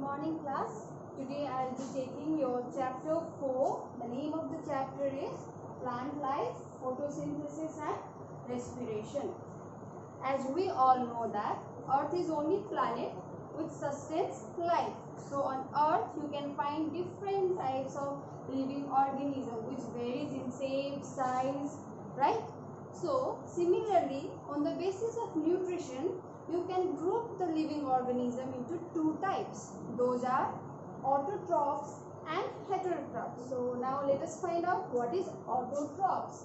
Morning class. Today I will be taking your chapter 4. The name of the chapter is Plant Life, Photosynthesis and Respiration. As we all know that Earth is only planet which sustains life. So on Earth you can find different types of living organisms which varies in shape, size, right? So similarly, on the basis of nutrition, you can group the living organism into two types. Those are autotrophs and heterotrophs. So now let us find out what is autotrophs.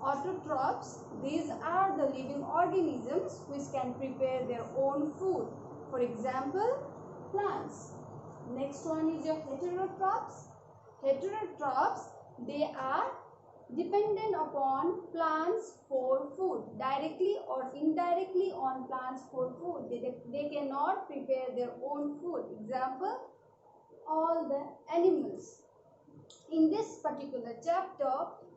Autotrophs, these are the living organisms which can prepare their own food. For example, plants. Next one is your heterotrophs. Heterotrophs, they are dependent upon plants for food, directly or indirectly on plants for food. They cannot prepare their own food. Example, all the animals. In this particular chapter,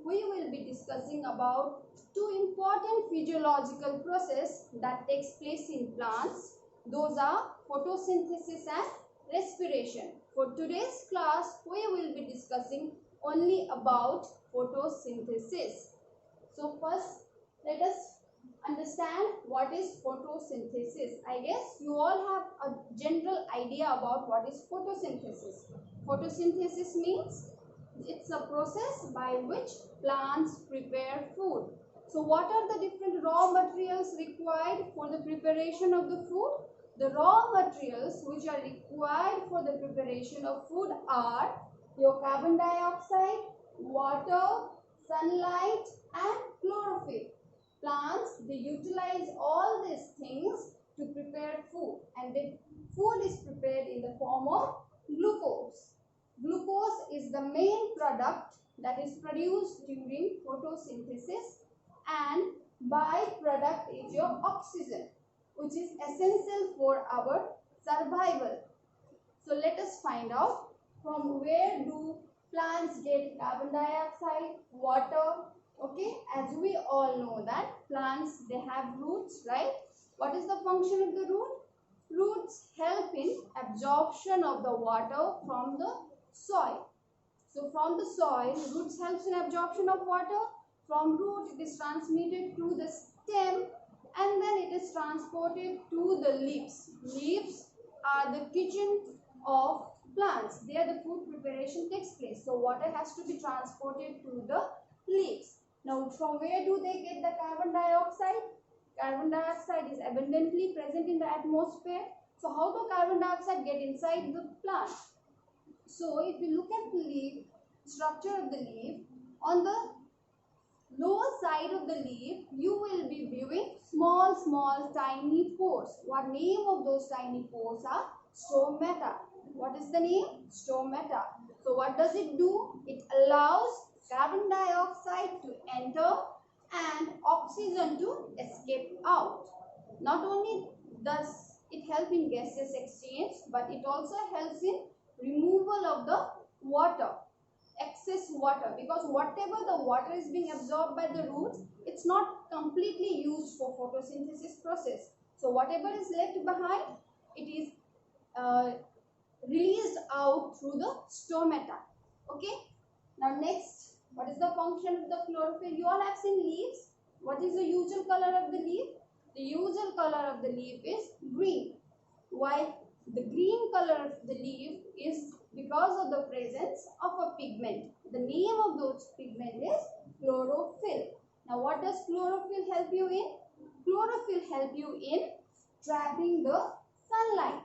we will be discussing about two important physiological processes that takes place in plants. Those are photosynthesis and respiration. For today's class, we will be discussing only about photosynthesis. So first, let us understand what is photosynthesis. I guess you all have a general idea about what is photosynthesis. Photosynthesis means it's a process by which plants prepare food. So what are the different raw materials required for the preparation of the food? The raw materials which are required for the preparation of food are your carbon dioxide, water, sunlight and chlorophyll. Plants, they utilize all these things to prepare food, and the food is prepared in the form of glucose. Glucose is the main product that is produced during photosynthesis, and byproduct is your oxygen, which is essential for our survival. So let us find out from where do plants get carbon dioxide, water. Okay, as we all know that plants, they have roots, right? What is the function of the root? Roots help in absorption of the water from the soil. So from the soil, roots helps in absorption of water. From root, it is transmitted to the stem, and then it is transported to the leaves. Leaves are the kitchen of plants. There the food preparation takes place. So water has to be transported to the leaves. Now from where do they get the carbon dioxide? Carbon dioxide is abundantly present in the atmosphere. So how do carbon dioxide get inside the plant? So if you look at the leaf, structure of the leaf, on the lower side of the leaf, you will be viewing small tiny pores. What name of those tiny pores are? Stomata. What is the name? Stomata. So what does it do? It allows carbon dioxide to enter and oxygen to escape out. Not only does it help in gaseous exchange, but it also helps in removal of the water, excess water, because whatever the water is being absorbed by the roots, it's not completely used for photosynthesis process. So whatever is left behind, it is released out through the stomata. Okay. Now next, what is the function of the chlorophyll? You all have seen leaves. What is the usual color of the leaf? The usual color of the leaf is green. Why? The green color of the leaf is because of the presence of a pigment. The name of those pigment is chlorophyll. Now what does chlorophyll help you in? Chlorophyll help you in trapping the sunlight.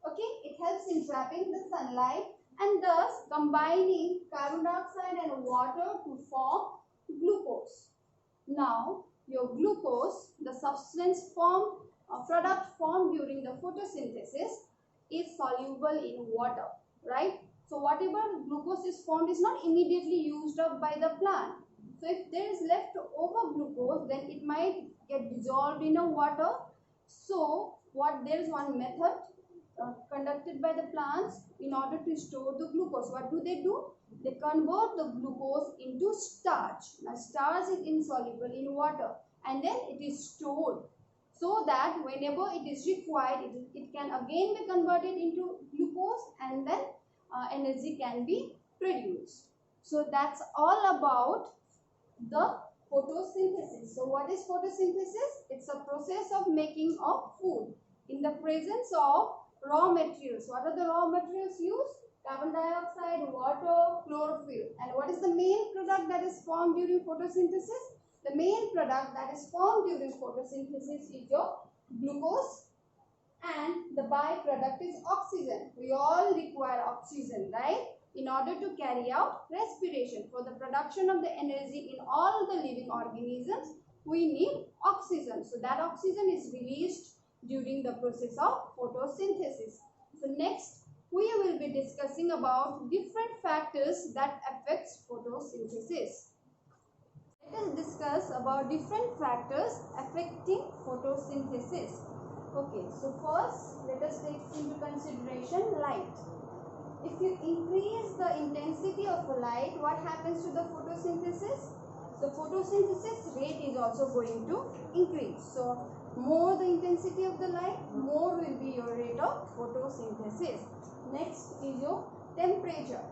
Okay, it helps in trapping the sunlight and thus combining carbon dioxide and water to form glucose. Now your glucose, the substance formed, product formed during the photosynthesis, is soluble in water, right? So whatever glucose is formed is not immediately used up by the plant. So if there is left over glucose, then it might get dissolved in a water. So there is one method conducted by the plants in order to store the glucose. What do? They convert the glucose into starch. Now starch is insoluble in water and then it is stored. So so that whenever it is required, it can again be converted into glucose, and then energy can be produced. So that's all about the photosynthesis. So what is photosynthesis? It's a process of making of food in the presence of raw materials. What are the raw materials used? Carbon dioxide, water, chlorophyll. And what is the main product that is formed during photosynthesis? The main product that is formed during photosynthesis is your glucose, and the byproduct is oxygen. We all require oxygen, right? In order to carry out respiration. For the production of the energy in all the living organisms, we need oxygen. So that oxygen is released during the process of photosynthesis. So next, we will be discussing about different factors that affects photosynthesis. Let us discuss about different factors affecting photosynthesis. Okay, so first let us take into consideration light. If you increase the intensity of light, what happens to the photosynthesis? The photosynthesis rate is also going to increase. So more the intensity of the light, more will be your rate of photosynthesis. Next is your temperature.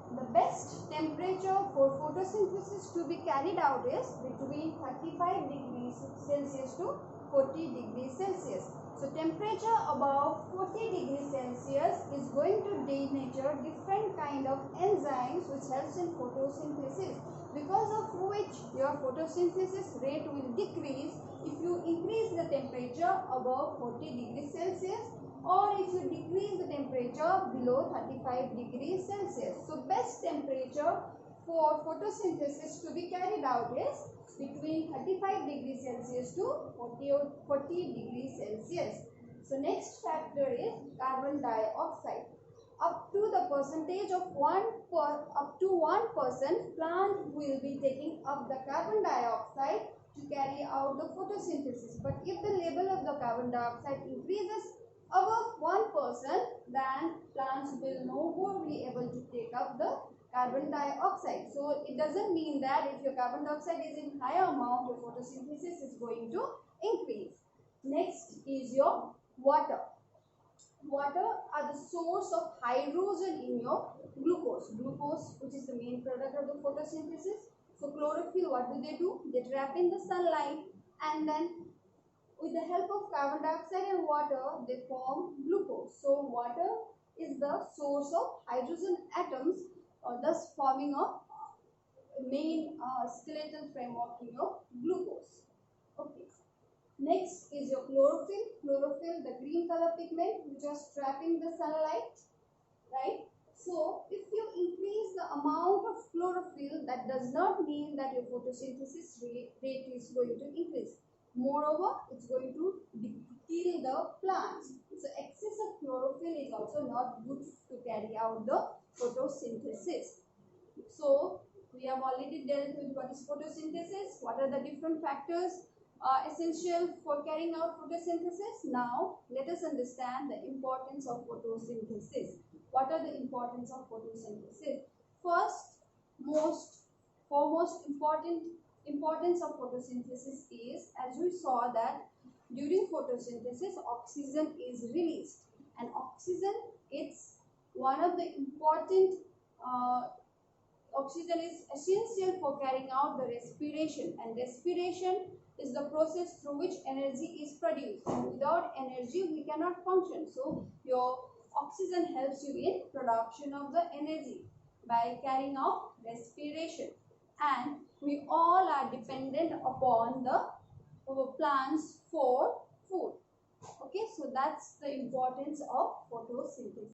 The best temperature for photosynthesis to be carried out is between 35 degrees Celsius to 40 degrees Celsius. So temperature above 40 degrees Celsius is going to denature different kind of enzymes which helps in photosynthesis, because of which your photosynthesis rate will decrease if you increase the temperature above 40 degrees Celsius, or if you decrease the temperature below 35 degrees Celsius. So best temperature for photosynthesis to be carried out is between 35 degrees Celsius to 40 degrees Celsius. So next factor is carbon dioxide. Up to the percentage of 1%, plant will be taking up the carbon dioxide to carry out the photosynthesis. But if the level of the carbon dioxide increases above 1%, then plants will no more be able to take up the carbon dioxide. So it doesn't mean that if your carbon dioxide is in higher amount, your photosynthesis is going to increase. Next is your water. Water are the source of hydrogen in your glucose. Glucose, which is the main product of the photosynthesis. So chlorophyll, what do? They trap in the sunlight, and then with the help of carbon dioxide and water, they form glucose. So water is the source of hydrogen atoms, thus forming a main skeletal framework in your glucose. Okay. Next is your chlorophyll. Chlorophyll, the green color pigment which is trapping the sunlight, right? So if you increase the amount of chlorophyll, that does not mean that your photosynthesis rate is going to increase. Moreover, it's going to kill the plants. So excess of chlorophyll is also not good to carry out the photosynthesis. So we have already dealt with what is photosynthesis, what are the different factors essential for carrying out photosynthesis. Now let us understand the importance of photosynthesis. What are the importance of photosynthesis? First, foremost importance of photosynthesis is, as we saw, that during photosynthesis oxygen is released, and oxygen, it's one of the important oxygen is essential for carrying out the respiration, and respiration is the process through which energy is produced, and without energy we cannot function. So your oxygen helps you in production of the energy by carrying out respiration, and we all are dependent upon the plants for food. Okay, so that's the importance of photosynthesis.